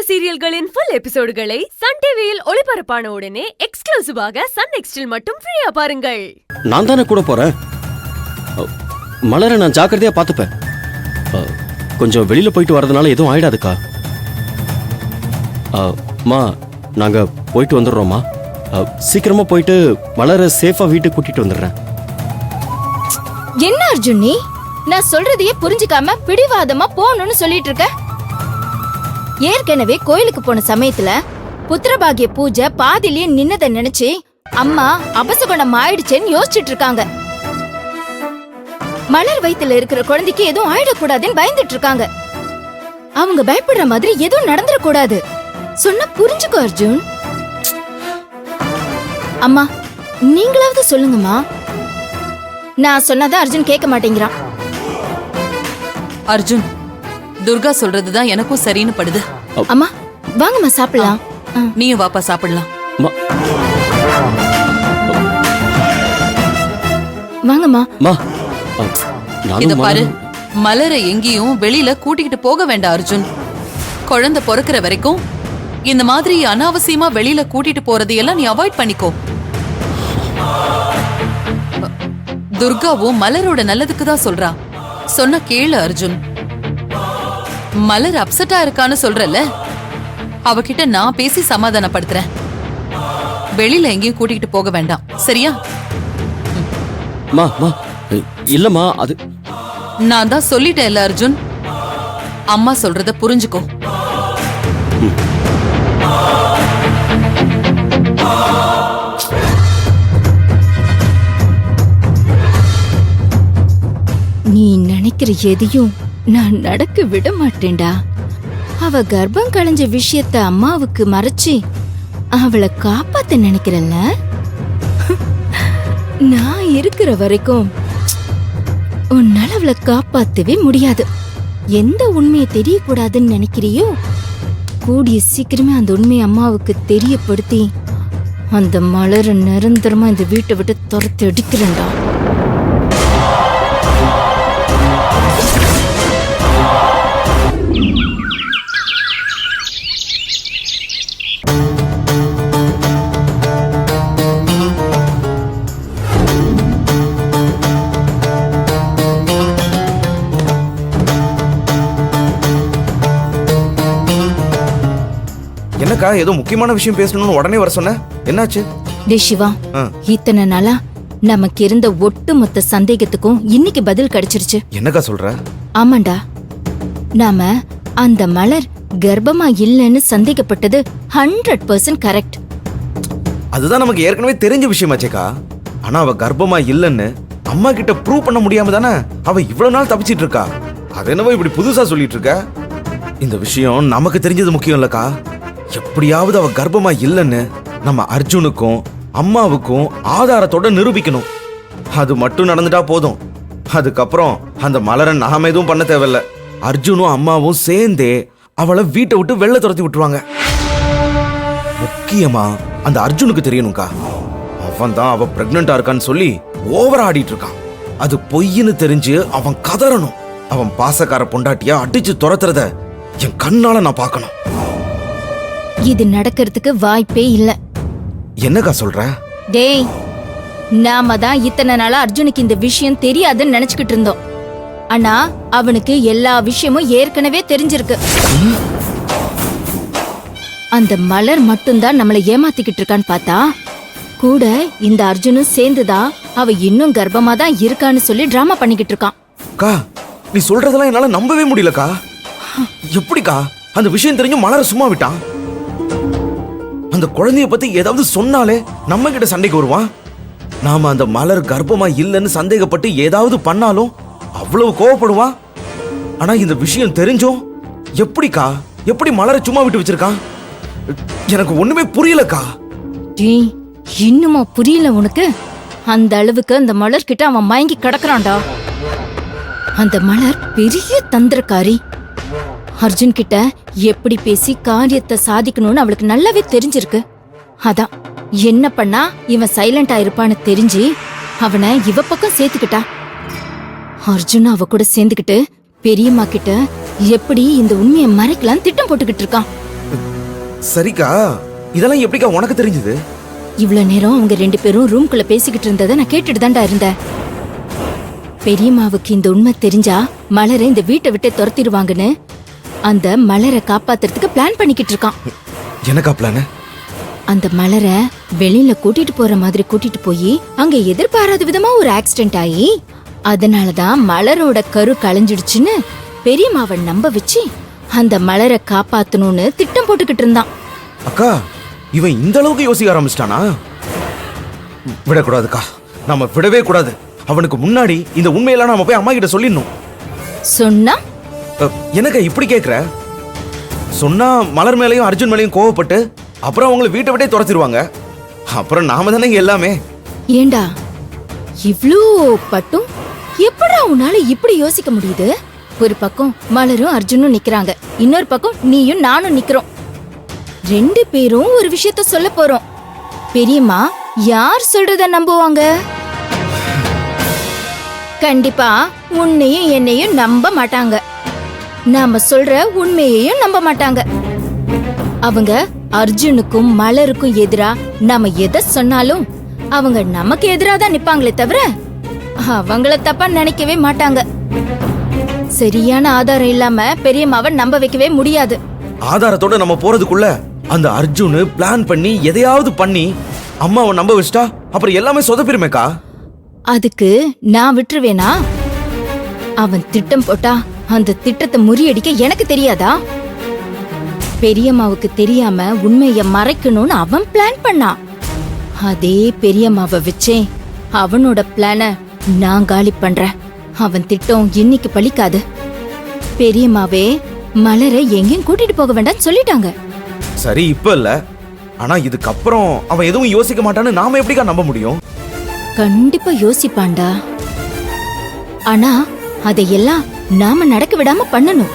சீரியல்களின் full எபிசோடுகளை Sun டிவியில் ஒளிபரப்பான உடனே எக்ஸ்க்ளூசிவாக சன் நெக்ஸ்டில் மட்டும் ஃப்ரீயா பாருங்கள். நான் தானே கூட போறேன். மலரை நான் ஜாக்கிரதையா பார்த்துப்பேன். கொஞ்சம் வெளியில போயிட்டு வரதுனால எதுவும் ஆயிடாதுக்கா. அம்மா, நாங்க போயிட்டு வந்துடுறோம்மா. சீக்கிரமா போயிட்டு மலரை சேஃபா வீட்டுக்கு கூட்டிட்டு வந்துடுறேன். என்ன அர்ஜுன், நீ நான் சொல்றதையே புரிஞ்சுக்காம பிடிவாதமா போகணும்னு சொல்லிட்டு இருக்க. ஏற்கனவே கோயிலுக்கு போன சமயத்துல புத்திரபாகிய பூஜை பாதிலேயே நின்னதை நினைச்சு அம்மா அபசகுணம் ஆயிடுச்சேன்னு யோசிச்சுட்டு இருக்காங்க. மலர் வயித்துல இருக்கிற குழந்தைக்கு எதுவும் ஆயிடக்கூடாதுன்னு பயந்துட்டு இருக்காங்க. அவங்க பயப்படுற மாதிரி எதுவும் நடந்துடக்கூடாது. சொன்னா புரிஞ்சுக்கோ அர்ஜுன். அம்மா, நீங்களாவது சொல்லுங்கம்மா. நான் சொன்னாதான் அர்ஜுன் கேட்க மாட்டேங்கிறான். அர்ஜுன், துர்கா சொல்றதுதான் எனக்கும் சரின்னு படுது. அம்மா, வாங்கம்மா சாப்பிடலாம். நீயும் வாப்பா சாப்பிடலாம். வாங்கம்மா. இத பாரு, மலரை எங்கேயும் வெளியில கூட்டிக்கிட்டு போக வேண்டாம் அர்ஜுன். குழந்தை பொறுக்கிற வரைக்கும் இந்த மாதிரி அனாவசியமா வெளியில கூட்டிட்டு போறதையெல்லாம் நீ அவாய்ட் பண்ணிக்கோ. துர்காவும் மலரோட நல்லதுக்கு தான் சொல்றா. சொன்ன கேளு அர்ஜுன். மலர் அப்செட்டா இருக்கான்னு சொல்றல, அவகிட்ட நான் பேசி சமாதானப்படுத்துறேன். வெளியில எங்கேயும் கூட்டிகிட்டு போக வேண்டாம், சரியா? இல்லம்மா, அது நான் தான் சொல்லிட்டேன்ல அர்ஜுன். அம்மா சொல்றத புரிஞ்சுக்கோ. நீ நினைக்கிற எதையும் நான் நடக்க விட மாட்டேன்டா. அவ கர்ப்பம் களைஞ்ச விஷயத்த அம்மாவுக்கு மறைச்சி அவளை காப்பாத்த நினைக்கிறல்ல. நான் இருக்கிற வரைக்கும் உன்னால அவளை காப்பாத்தவே முடியாது. எந்த உண்மையை தெரியக்கூடாதுன்னு நினைக்கிறியோ கூடிய சீக்கிரமே அந்த உண்மையை அம்மாவுக்கு தெரியப்படுத்தி அந்த மலரை நிரந்தரமா இந்த வீட்டை விட்டு துரத்தி அடிக்கிறேன்டா. என்னக்கா, ஏதோ முக்கியமான விஷயம் பேசணும்னு உடனே வர சொன்ன, என்னாச்சு? டே சிவா, இத்தனை நாளா நமக்கு இருந்த ஒட்டுமொத்த சந்தேகத்துக்கும் இன்னைக்கு பதில் கிடைச்சிருச்சு. என்னக்கா சொல்ற? ஆமாண்டா, நாம அந்த மலர் கர்ப்பமா இல்லைன்னு சந்தேகப்பட்டது 100% கரெக்ட். அதுதான் நமக்கு ஏற்கனவே தெரிஞ்ச விஷயமாச்சேக்கா. ஆனா அவ கர்ப்பமா இல்லைன்னு அம்மா கிட்ட ப்ரூவ் பண்ண முடியாம தானே அவ இவ்வளவு நாள் தப்பிச்சிட்டு இருக்கா. அது என்னவோ இப்படி புதுசா சொல்லிட்டு இருக்க. இந்த விஷயம் நமக்கு தெரிஞ்சது முக்கியம் இல்லக்கா. எப்படியாவது அவ கர்ப்பமா இல்லைன்னு நம்ம அர்ஜுனுக்கும் அம்மாவுக்கும் ஆதாரத்தோட நிரூபிக்கணும். அது மட்டும் நடந்துட்டா போதும். அதுக்கப்புறம் அந்த மலரை நாம எதுவும் பண்ண தேவையில்ல. அர்ஜுனும் அம்மாவும் சேர்ந்தே அவளை வீட்டை விட்டு வெளில துரத்தி விட்டுருவாங்க. முக்கியமா அந்த அர்ஜுனுக்கு தெரியணும்க்கா. அவன் தான் அவ பிரெக்னண்டா இருக்கான்னு சொல்லி ஓவரா ஆடிட்டு இருக்கான். அது பொய்ன்னு தெரிஞ்சு அவன் கதறணும். அவன் பாசக்கார பொண்டாட்டியா அடிச்சு துரத்துறத என் கண்ணால நான் பார்க்கணும். இது நடக்கிறதுக்கு வாய்ப்பே இல்ல. என்னக்கா சொல்ற? டேய், நாம தான் இத்தனை நாளா அர்ஜுனுக்கு இந்த விஷயம் தெரியாதுன்னு நினைச்சுக்கிட்டு இருந்தோம். ஆனா அவனுக்கு எல்லா விஷயமும் ஏற்கனவே தெரிஞ்சிருக்கு. அந்த மலர் மட்டும்தான் நம்மளை ஏமாத்திக்கிட்டு இருக்கான்னு பார்த்தா கூட இந்த அர்ஜுனும் சேர்ந்துதான் அவ இன்னும் கர்ப்பமா தான் இருக்கான்னு சொல்லி டிராமா பண்ணிக்கிட்டு இருக்கான். கா, நீ சொல்றதெல்லாம் என்னால நம்பவே முடியலக்கா. எப்படிக்கா அந்த விஷயம் தெரிஞ்சு மலரை சும்மா விட்டான்? அந்த குழந்தைய பத்தி ஏதாவது சொன்னாலே நம்ம கிட்ட சண்டைக்கு வருவான். நாம அந்த மலர் கர்ப்பமா இல்லைன்னு சந்தேகப்பட்டு ஏதாவது பண்ணாலும் அவ்வளவு கோவப்படுவான். ஆனா இந்த விஷயம் தெரிஞ்சும் எப்படிக்கா, எப்படி மலரை சும்மா விட்டு வச்சிருக்கான்? எனக்கு ஒண்ணுமே புரியலக்கா. டேய், இன்னுமா புரியல உனக்கு? அந்த அளவுக்கு அந்த மலர் கிட்ட அவன் மயங்கி கிடக்குறான்டா. அந்த மலர் பெரிய தந்திரக்காரி. அர்ஜுன் கிட்ட எப்படி பேசி காரியத்தை சாதிக்கணும்னு அவளுக்கு நல்லாவே தெரிஞ்சிருக்கு. அதான் என்ன பண்ணா இவன் சைலண்டா இருப்பான்னு தெரிஞ்சு அவனை இவ பக்கம் சேர்த்துக்கிட்டா. அர்ஜுன் அவ கூட சேர்ந்துக்கிட்டு பெரியம்மா கிட்ட எப்படி இந்த உண்மையை மறைக்கலாம் திட்டம் போட்டுக்கிட்டு இருக்கான். சரிக்கா, இதெல்லாம் எப்படிக்கா உனக்கு தெரிஞ்சது? இவ்ளோ நேரம் அவங்க 2 பேரும் ரூம்குள்ள பேசிக்கிட்டு இருந்ததை நான் கேட்டுட்டு தான்டா இருந்தேன். பெரியம்மாவுக்கு இந்த உண்மை தெரிஞ்சா மலரை இந்த வீட்டை விட்டு துரத்திடுவாங்கன்னு அந்த மலரை காப்பாத்துறதுக்கு பிளான் பண்ணிக்கிட்டு இருக்கான். எனக்கா பிளான்? அந்த மலரை வெளியில கூட்டிட்டு போற மாதிரி கூட்டிட்டு போய் அங்க எதிர்பாராத விதமா ஒரு ஆக்சிடென்ட் ஆகி அதனாலதான் மலரோட கரு களைஞ்சிடுச்சுன்னு பெரியம்மாவை நம்ப வச்சு அந்த மலரை காப்பாத்தணும்னு திட்டம் போட்டுக்கிட்டு இருந்தான். அக்கா, இவன் இந்த அளவுக்கு யோசிக்க ஆரம்பிச்சிட்டானா? விடக்கூடாதுக்கா, நம்ம விடவே கூடாது. அவனுக்கு முன்னாடி இந்த உண்மையெல்லாம் நாம போய் அம்மா கிட்ட சொல்லிடணும். சொன்னா எனக்கா இப்படி கேக்குற? சொன்னா மலர் மேலையும் அர்ஜுன் மேலையும் கோவப்பட்டு அப்புறம் அவங்களை வீட்டை விட்டே துரத்திடுவாங்க. அப்புறம் நாம தானே இங்க எல்லாமே. ஏண்டா இவ்ளோ பட்டும் எப்படா உன்னால இப்படி யோசிக்க முடியுது? ஒரு பக்கம் மலரும் அர்ஜுனும் நிக்கிறாங்க, இன்னொரு பக்கம் நீயும் நானும் நிக்கிறோம். 2 பேரும் ஒரு விஷயத்த சொல்ல போறோம். பெரியம்மா யார் சொல்றத நம்புவாங்க? கண்டிப்பா உன்னையும் என்னையும் நம்ப மாட்டாங்க. நாம சொல்ற உண்மையையும் நம்ப மாட்டாங்க. அவங்க அர்ஜுனுக்கும் மலருக்கும் எதிரா நாம எதை சொன்னாலும் அவங்க நமக்கு எதிரா தான் நிப்பாங்களே தவிர அவங்கள தப்பா நினைக்கவே மாட்டாங்க. சரியான ஆதாரம் இல்லாம பெரியம்மாவை நம்ப வைக்கவே முடியாது. ஆதாரத்தோட நம்ம போறதுக்குள்ள அந்த அர்ஜுன் பிளான் பண்ணி எதையாவது பண்ணி அம்மாவை நம்ப வச்சிட்டா அப்புறம் எல்லாமே சொதப்பிருமேக்கா. அதுக்கு நான் விட்டுருவேனா? அவன் திட்டம் போட்டா அந்த திட்டத்தை முறியடிக்க எனக்கு தெரியாதா? பெரியம்மாவுக்கு தெரியாம உண்மைய மறைக்கணும்னு அவன் பிளான் பண்ணான். அதே பெரியம்மாவை வச்சே அவனோட பிளான நான் காலி பண்றேன். அவன் திட்டம் இன்னைக்கு பலிக்காது. பெரியம்மாவே மலரை எங்கேயும் கூட்டிட்டு போக வேண்டாம்னு சொல்லிட்டாங்க. சரி, இப்ப இல்ல, ஆனா இதுக்கப்புறம் அவன் எதுவும் யோசிக்க மாட்டான்னு நாம எப்படிக்கா நம்ப முடியும்? கண்டிப்பா யோசிப்பான்டா. ஆனா அதையெல்லாம் நாம நடக்க விடாம பண்ணணும்.